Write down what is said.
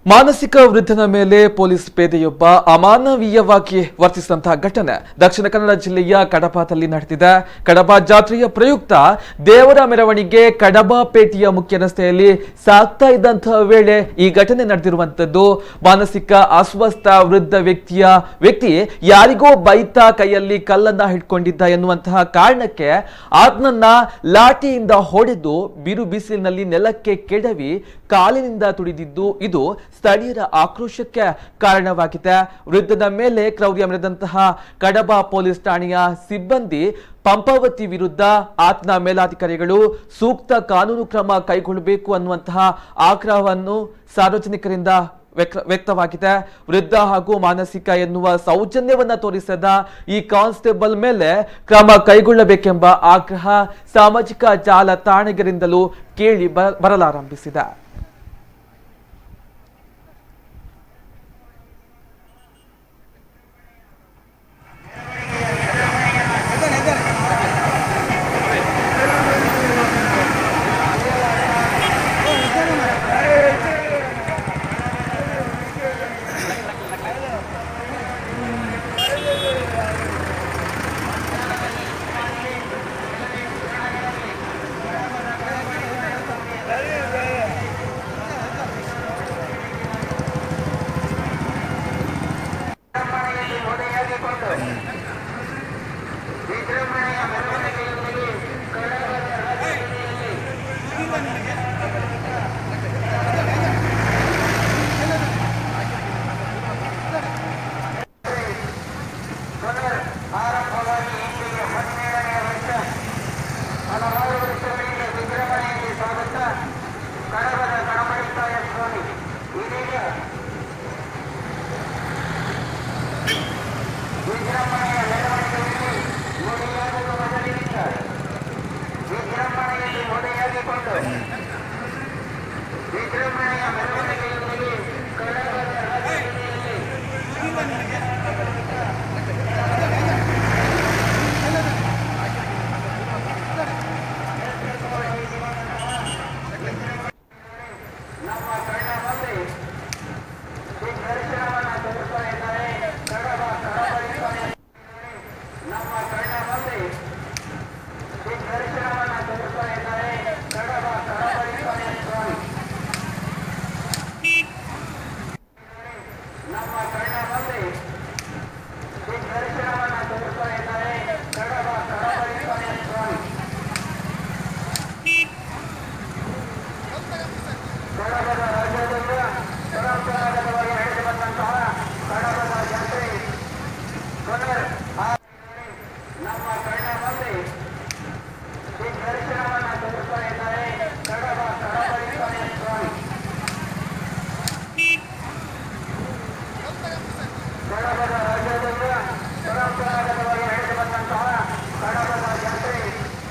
ಮಾನಸಿಕ ವೃದ್ಧನ ಮೇಲೆ ಪೊಲೀಸ್ ಪೇದೆಯೊಬ್ಬ ಅಮಾನವೀಯವಾಗಿ ವರ್ತಿಸಿದಂತಹ ಘಟನೆ ದಕ್ಷಿಣ ಕನ್ನಡ ಜಿಲ್ಲೆಯ ಕಡಬದಲ್ಲಿ ನಡೆದಿದೆ. ಕಡಬ ಜಾತ್ರೆಯ ಪ್ರಯುಕ್ತ ದೇವರ ಮೆರವಣಿಗೆ ಕಡಬಪೇಟೆಯ ಮುಖ್ಯ ರಸ್ತೆಯಲ್ಲಿ ಸಾಗ್ತಾ ಇದ್ದಂತಹ ವೇಳೆ ಈ ಘಟನೆ ನಡೆದಿರುವಂತದ್ದು. ಮಾನಸಿಕ ಅಸ್ವಸ್ಥ ವೃದ್ಧ ವ್ಯಕ್ತಿ ಯಾರಿಗೋ ಬೈತಾ ಕೈಯಲ್ಲಿ ಕಲ್ಲನ್ನ ಹಿಡ್ಕೊಂಡಿದ್ದ ಎನ್ನುವಂತಹ ಕಾರಣಕ್ಕೆ ಆತನನ್ನ ಲಾಠಿಯಿಂದ ಹೊಡೆದು ಬಿರು ಬಿಸಿಲಿನಲ್ಲಿ ನೆಲಕ್ಕೆ ಕೆಡವಿ ಕಾಲಿನಿಂದ ತುಳಿದಿದ್ದು ಇದು ಸ್ಥಳೀಯರ ಆಕ್ರೋಶಕ್ಕೆ ಕಾರಣವಾಗಿದೆ. ವೃದ್ಧನ ಮೇಲೆ ಕ್ರೌರ್ಯ ಮೆರೆದಂತಹ ಕಡಬ ಪೊಲೀಸ್ ಠಾಣೆಯ ಸಿಬ್ಬಂದಿ ಪಂಪಾವತಿ ವಿರುದ್ಧ ಆತನ ಮೇಲಾಧಿಕಾರಿಗಳು ಸೂಕ್ತ ಕಾನೂನು ಕ್ರಮ ಕೈಗೊಳ್ಳಬೇಕು ಅನ್ನುವಂತಹ ಆಗ್ರಹವನ್ನು ಸಾರ್ವಜನಿಕರಿಂದ ವ್ಯಕ್ತವಾಗಿದೆ. ವೃದ್ಧ ಹಾಗೂ ಮಾನಸಿಕ ಎನ್ನುವ ಸೌಜನ್ಯವನ್ನ ತೋರಿಸದ ಈ ಕಾನ್ಸ್ಟೇಬಲ್ ಮೇಲೆ ಕ್ರಮ ಕೈಗೊಳ್ಳಬೇಕೆಂಬ ಆಗ್ರಹ ಸಾಮಾಜಿಕ ಜಾಲತಾಣಗಳಿಂದಲೂ ಕೇಳಿ ಬರಲಾರಂಭಿಸಿದೆ.